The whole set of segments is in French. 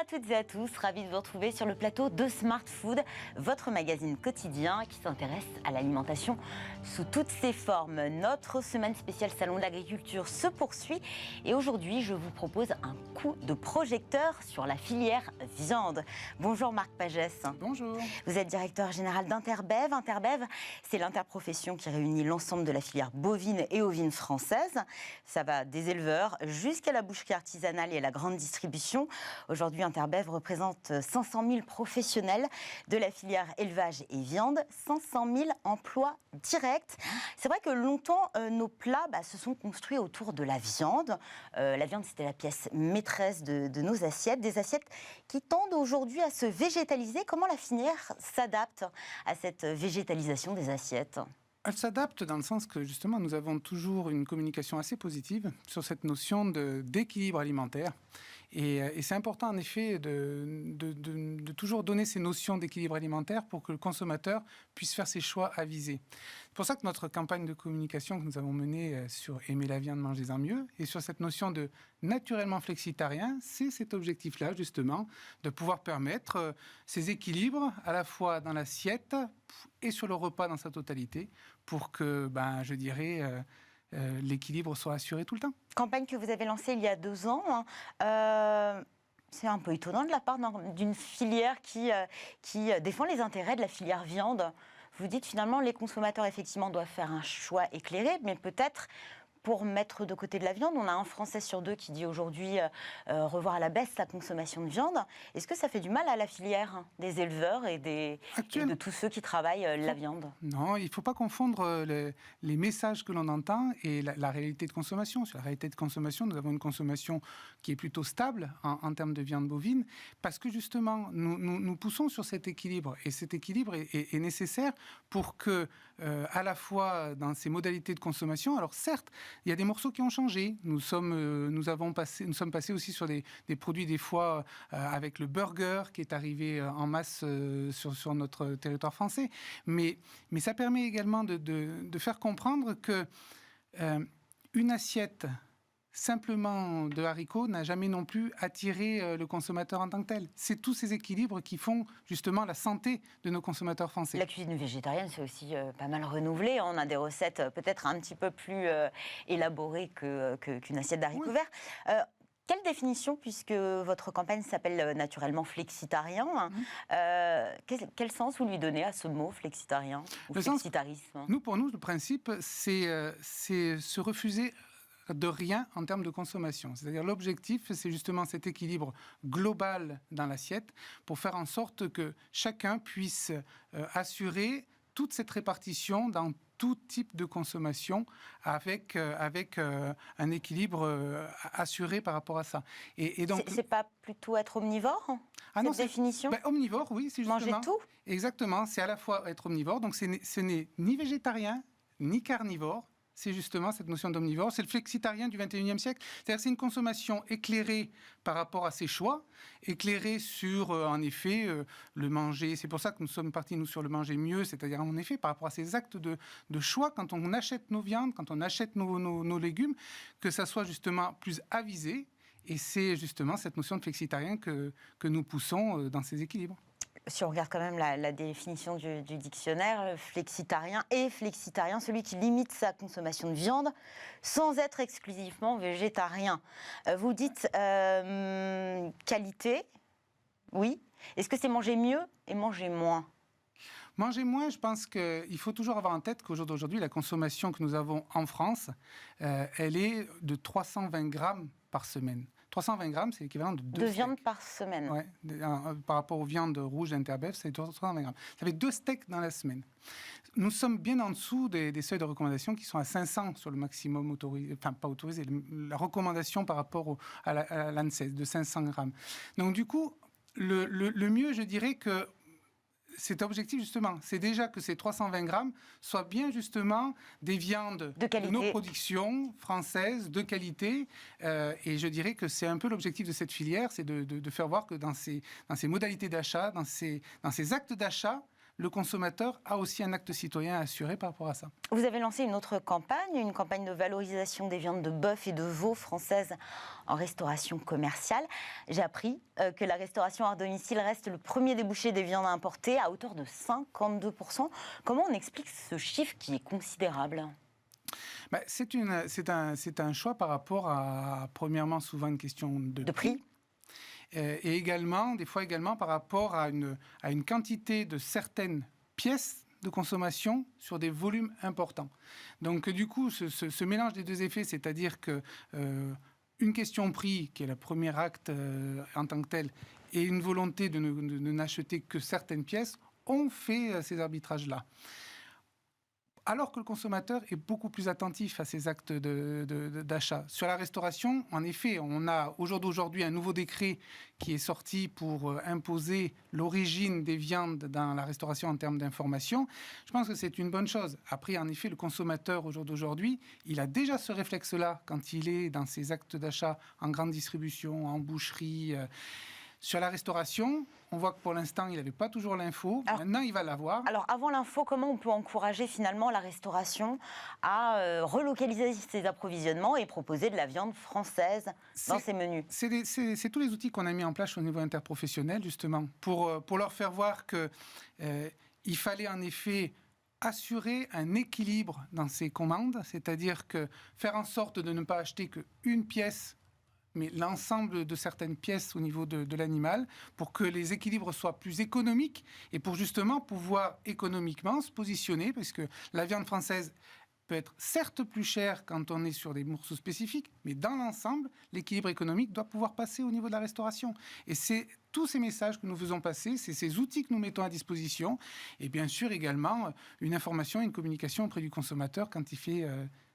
à toutes et à tous, ravie de vous retrouver sur le plateau de Smart Food, votre magazine quotidien qui s'intéresse à l'alimentation sous toutes ses formes. Notre semaine spéciale Salon de l'Agriculture se poursuit et aujourd'hui je vous propose un coup de projecteur sur la filière viande. Bonjour Marc Pagès. Bonjour. Vous êtes directeur général d'Interbev. Interbev, c'est l'interprofession qui réunit l'ensemble de la filière bovine et ovine française. Ça va des éleveurs jusqu'à la boucherie artisanale et à la grande distribution. Aujourd'hui, Interbev représente 500 000 professionnels de la filière élevage et viande, 500 000 emplois directs. C'est vrai que longtemps, nos plats se sont construits autour de la viande. La viande, c'était la pièce maîtresse de nos assiettes, des assiettes qui tendent aujourd'hui à se végétaliser. Comment la filière s'adapte à cette végétalisation des assiettes ? Elle s'adapte dans le sens que, justement, nous avons toujours une communication assez positive sur cette notion d'équilibre alimentaire. Et c'est important, en effet, de toujours donner ces notions d'équilibre alimentaire pour que le consommateur puisse faire ses choix avisés. C'est pour ça que notre campagne de communication que nous avons menée sur « Aimer la viande, mangez-en mieux » et sur cette notion de naturellement flexitarien, c'est cet objectif-là, justement, de pouvoir permettre ces équilibres à la fois dans l'assiette et sur le repas dans sa totalité pour que, l'équilibre soit assuré tout le temps. Campagne que vous avez lancée il y a 2 ans. C'est un peu étonnant de la part d'une filière qui défend les intérêts de la filière viande. Vous dites finalement les consommateurs effectivement doivent faire un choix éclairé, mais peut-être pour mettre de côté de la viande, on a un Français sur 2 qui dit aujourd'hui revoir à la baisse sa consommation de viande. Est-ce que ça fait du mal à la filière des éleveurs et de tous ceux qui travaillent la viande ? Non, il ne faut pas confondre les messages que l'on entend et la réalité de consommation. Sur la réalité de consommation, nous avons une consommation qui est plutôt stable en termes de viande bovine parce que justement, nous poussons sur cet équilibre. Et cet équilibre est nécessaire pour que, à la fois dans ces modalités de consommation, alors certes, il y a des morceaux qui ont changé. Nous sommes passés aussi sur des produits des fois avec le burger qui est arrivé en masse sur notre territoire français. Mais ça permet également de faire comprendre que une assiette simplement de haricots n'a jamais non plus attiré le consommateur en tant que tel. C'est tous ces équilibres qui font justement la santé de nos consommateurs français. La cuisine végétarienne, c'est aussi pas mal renouvelé. On a des recettes peut-être un petit peu plus élaborées qu'une assiette d'haricots verts. Quelle définition, puisque votre campagne s'appelle naturellement flexitarien, quel sens vous lui donnez à ce mot flexitarien ou flexitarisme ? Pour nous, le principe, c'est se refuser de rien en termes de consommation. C'est-à-dire l'objectif, c'est justement cet équilibre global dans l'assiette pour faire en sorte que chacun puisse assurer toute cette répartition dans tout type de consommation avec un équilibre assuré par rapport à ça. Et donc, c'est pas plutôt être omnivore, cette définition ? Omnivore, oui, c'est justement... Manger tout ? Exactement, c'est à la fois être omnivore, donc ce n'est ni végétarien, ni carnivore. C'est justement cette notion d'omnivore. C'est le flexitarien du 21e siècle. C'est-à-dire c'est une consommation éclairée par rapport à ses choix, éclairée sur, en effet, le manger. C'est pour ça que nous sommes partis, nous, sur le manger mieux, c'est-à-dire, en effet, par rapport à ces actes de choix, quand on achète nos viandes, quand on achète nos légumes, que ça soit justement plus avisé. Et c'est justement cette notion de flexitarien que nous poussons dans ces équilibres. Si on regarde quand même la définition du dictionnaire, flexitarien, celui qui limite sa consommation de viande sans être exclusivement végétarien. Vous dites qualité, oui. Est-ce que c'est manger mieux et manger moins ? Manger moins, je pense qu'il faut toujours avoir en tête qu'au jour d'aujourd'hui, la consommation que nous avons en France, elle est de 320 grammes par semaine. 320 grammes, c'est l'équivalent de 2 steaks. De viande par semaine. Oui, par rapport aux viandes rouges d'Interbev, c'est 320 grammes. Ça fait 2 steaks dans la semaine. Nous sommes bien en dessous des seuils de recommandation qui sont à 500 sur le maximum autorisé, enfin pas autorisé, la recommandation par rapport à l'ANSES de 500 grammes. Donc du coup, le mieux, je dirais que cet objectif, justement, c'est déjà que ces 320 grammes soient bien, justement, des viandes de nos productions françaises, de qualité. Et je dirais que c'est un peu l'objectif de cette filière, c'est de faire voir que dans ces modalités d'achat, dans ces actes d'achat, le consommateur a aussi un acte citoyen à assurer par rapport à ça. Vous avez lancé une autre campagne, une campagne de valorisation des viandes de bœuf et de veau françaises en restauration commerciale. J'ai appris que la restauration hors domicile reste le premier débouché des viandes importées à hauteur de 52%. Comment on explique ce chiffre qui est considérable ? C'est un choix par rapport à, premièrement, souvent une question de prix. Et également, des fois également par rapport à une quantité de certaines pièces de consommation sur des volumes importants. Donc du coup, ce mélange des deux effets, c'est-à-dire que une question prix, qui est le premier acte en tant que tel, et une volonté de n'acheter que certaines pièces, ont fait ces arbitrages-là. Alors que le consommateur est beaucoup plus attentif à ces actes d'achat. Sur la restauration, en effet, on a au jour d'aujourd'hui un nouveau décret qui est sorti pour imposer l'origine des viandes dans la restauration en termes d'information. Je pense que c'est une bonne chose. Après, en effet, le consommateur au jour d'aujourd'hui, il a déjà ce réflexe-là quand il est dans ses actes d'achat en grande distribution, en boucherie. Sur la restauration, on voit que pour l'instant, il n'avait pas toujours l'info. Maintenant, il va l'avoir. Alors, avant l'info, comment on peut encourager finalement la restauration à relocaliser ses approvisionnements et proposer de la viande française dans ses menus ? C'est tous les outils qu'on a mis en place au niveau interprofessionnel, justement, pour leur faire voir qu'il fallait en effet assurer un équilibre dans ses commandes, c'est-à-dire que faire en sorte de ne pas acheter qu'une pièce, mais l'ensemble de certaines pièces au niveau de l'animal, pour que les équilibres soient plus économiques et pour justement pouvoir économiquement se positionner, parce que la viande française peut être certes plus chère quand on est sur des morceaux spécifiques, mais dans l'ensemble, l'équilibre économique doit pouvoir passer au niveau de la restauration. Et c'est tous ces messages que nous faisons passer, c'est ces outils que nous mettons à disposition, et bien sûr également une information et une communication auprès du consommateur quand il fait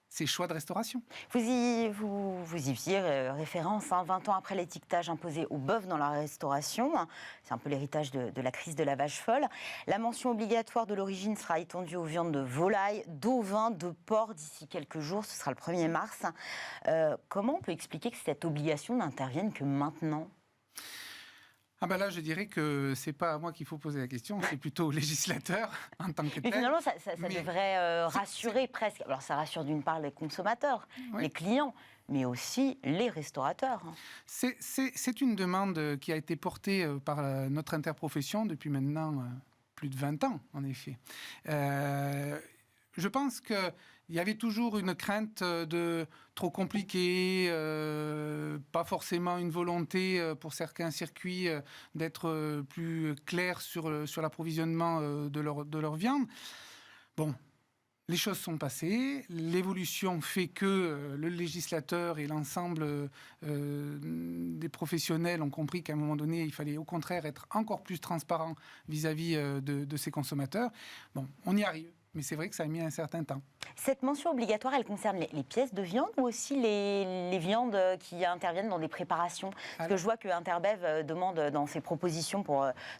ces choix de restauration. Vous y faisiez référence, 20 ans après l'étiquetage imposé au bœuf dans la restauration. C'est un peu l'héritage de la crise de la vache folle. La mention obligatoire de l'origine sera étendue aux viandes de volaille, d'ovin, de porc d'ici quelques jours. Ce sera le 1er mars. Comment on peut expliquer que cette obligation n'intervienne que maintenant ? Là, je dirais que c'est pas à moi qu'il faut poser la question, c'est plutôt au législateur en tant que tel. Mais finalement, ça devrait rassurer presque. Alors, ça rassure d'une part les consommateurs, les clients, mais aussi les restaurateurs. C'est une demande qui a été portée par notre interprofession depuis maintenant plus de 20 ans, en effet. Je pense qu'il y avait toujours une crainte de trop compliqué, pas forcément une volonté pour certains circuits d'être plus clair sur l'approvisionnement de leur viande. Bon, les choses sont passées, l'évolution fait que le législateur et l'ensemble des professionnels ont compris qu'à un moment donné, il fallait au contraire être encore plus transparent vis-à-vis de ces consommateurs. Bon, on y arrive. Mais c'est vrai que ça a mis un certain temps. Cette mention obligatoire, elle concerne les pièces de viande ou aussi les viandes qui interviennent dans des préparations ? Parce que je vois que Interbev demande dans ses propositions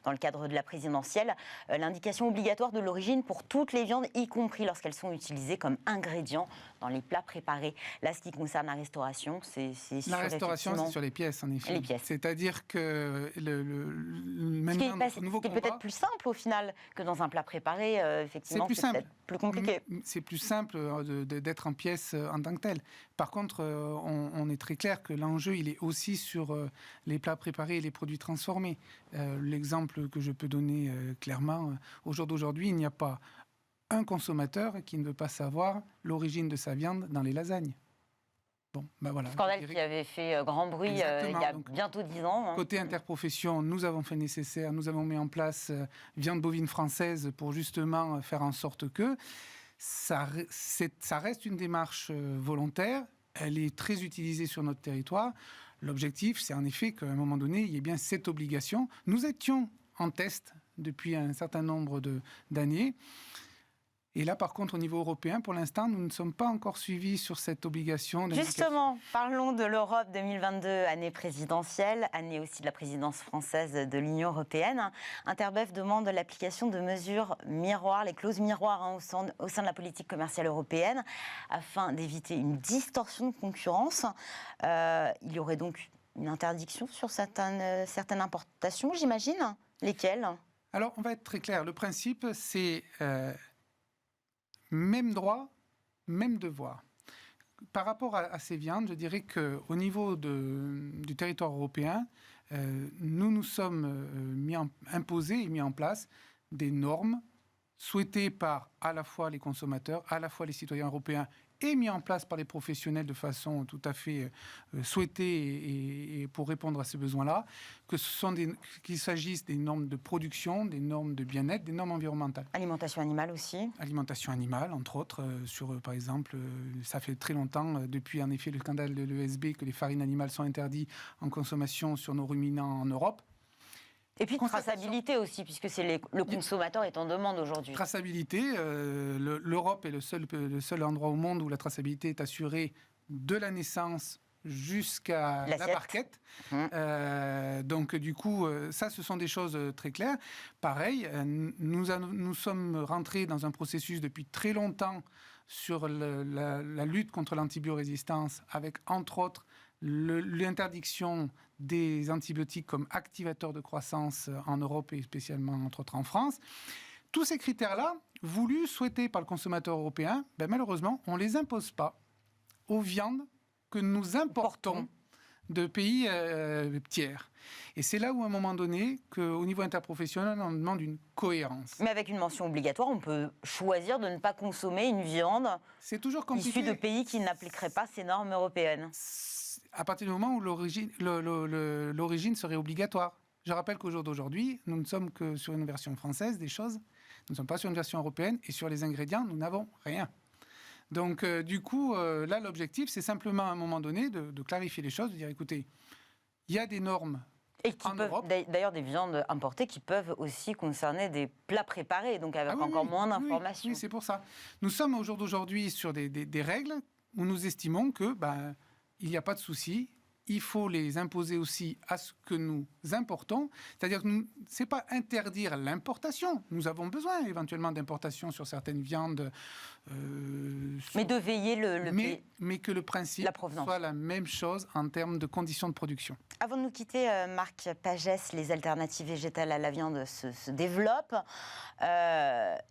dans le cadre de la présidentielle l'indication obligatoire de l'origine pour toutes les viandes, y compris lorsqu'elles sont utilisées comme ingrédients dans les plats préparés. Là, ce qui concerne la restauration, c'est sur la restauration, c'est sur les pièces, en effet. Les pièces. C'est-à-dire que maintenant, notre nouveau combat... C'est peut-être plus simple au final que dans un plat préparé. Effectivement, c'est peut-être plus compliqué. C'est plus simple d'être en pièces en tant que tel. Par contre, on est très clair que l'enjeu, il est aussi sur les plats préparés et les produits transformés. L'exemple que je peux donner clairement, au jour d'aujourd'hui, il n'y a pas un consommateur qui ne veut pas savoir l'origine de sa viande dans les lasagnes. Bon, voilà. Scandale qui avait fait grand bruit il y a bientôt 10 ans. Côté interprofession, nous avons fait le nécessaire, nous avons mis en place viande bovine française pour justement faire en sorte que ça reste une démarche volontaire, elle est très utilisée sur notre territoire. L'objectif, c'est en effet qu'à un moment donné, il y ait bien cette obligation. Nous étions en test depuis un certain nombre d'années. Et là, par contre, au niveau européen, pour l'instant, nous ne sommes pas encore suivis sur cette obligation. Justement, parlons de l'Europe 2022, année présidentielle, année aussi de la présidence française de l'Union européenne. Interbev demande l'application de mesures miroirs, les clauses miroirs au sein de la politique commerciale européenne, afin d'éviter une distorsion de concurrence. Il y aurait donc une interdiction sur certaines importations, j'imagine. Lesquelles ? Alors, on va être très clair. Le principe, c'est même droit, même devoir. Par rapport à ces viandes, je dirais qu'au niveau du territoire européen, nous sommes imposés et mis en place des normes souhaitées par à la fois les consommateurs, à la fois les citoyens européens et mis en place par les professionnels de façon tout à fait souhaitée et pour répondre à ces besoins-là, qu'il s'agisse des normes de production, des normes de bien-être, des normes environnementales. Alimentation animale aussi. Alimentation animale, entre autres, par exemple, ça fait très longtemps, depuis en effet le scandale de l'ESB, que les farines animales sont interdites en consommation sur nos ruminants en Europe. Et puis traçabilité aussi, puisque le consommateur est en demande aujourd'hui. Traçabilité, l'Europe est le seul endroit au monde où la traçabilité est assurée de la naissance jusqu'à la barquette. Donc du coup, ça, ce sont des choses très claires. Pareil, nous sommes rentrés dans un processus depuis très longtemps sur la lutte contre l'antibiorésistance, avec entre autres l'interdiction des antibiotiques comme activateurs de croissance en Europe et spécialement entre autres en France. Tous ces critères-là, voulus, souhaités par le consommateur européen, malheureusement, on ne les impose pas aux viandes que nous importons de pays tiers. Et c'est là où, à un moment donné, qu'au niveau interprofessionnel, on demande une cohérence. Mais avec une mention obligatoire, on peut choisir de ne pas consommer une viande issue de pays qui n'appliqueraient pas ces normes européennes. À partir du moment où l'origine serait obligatoire. Je rappelle qu'au jour d'aujourd'hui, nous ne sommes que sur une version française des choses. Nous ne sommes pas sur une version européenne. Et sur les ingrédients, nous n'avons rien. Donc, du coup, là, l'objectif, c'est simplement, à un moment donné, de clarifier les choses, de dire, écoutez, il y a des normes en Europe. D'ailleurs, des viandes importées qui peuvent aussi concerner des plats préparés, donc avec encore moins d'informations. Oui, c'est pour ça. Nous sommes au jour d'aujourd'hui sur des règles où nous estimons que il n'y a pas de souci. Il faut les imposer aussi à ce que nous importons. C'est-à-dire que ce n'est pas interdire l'importation. Nous avons besoin éventuellement d'importation sur certaines viandes. Mais de veiller mais que le principe soit la même chose en termes de conditions de production. Avant de nous quitter, Marc Pagès, les alternatives végétales à la viande se développent.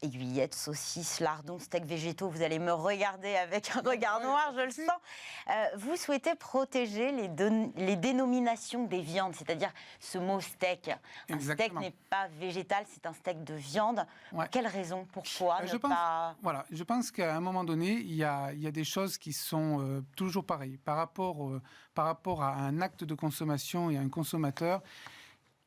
Aiguillettes, saucisses, lardons, steaks végétaux, vous allez me regarder avec un regard noir, je le sens. Vous souhaitez protéger les dénominations des viandes, c'est-à-dire ce mot steak. Un steak n'est pas végétal, c'est un steak de viande. Pour quelle raison? Pourquoi Je pense qu'à un moment donné, il y a des choses qui sont toujours pareilles. Par rapport à un acte de consommation et à un consommateur,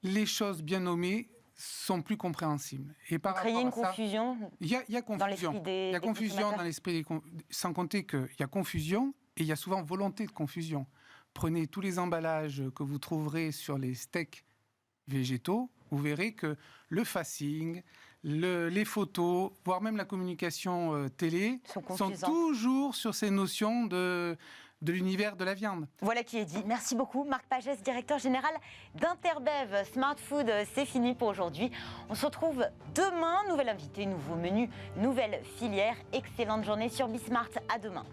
les choses bien nommées sont plus compréhensibles. Et par rapport à une confusion. Il y a confusion. Il y a confusion dans l'esprit, sans compter qu'il y a confusion et il y a souvent volonté de confusion. Prenez tous les emballages que vous trouverez sur les steaks végétaux, vous verrez que le facing, les photos, voire même la communication télé, sont toujours sur ces notions de l'univers de la viande. Voilà qui est dit. Merci beaucoup, Marc Pagès, directeur général d'Interbev. Smart Food, c'est fini pour aujourd'hui. On se retrouve demain. Nouvel invité, nouveau menu, nouvelle filière. Excellente journée sur Bismart. À demain.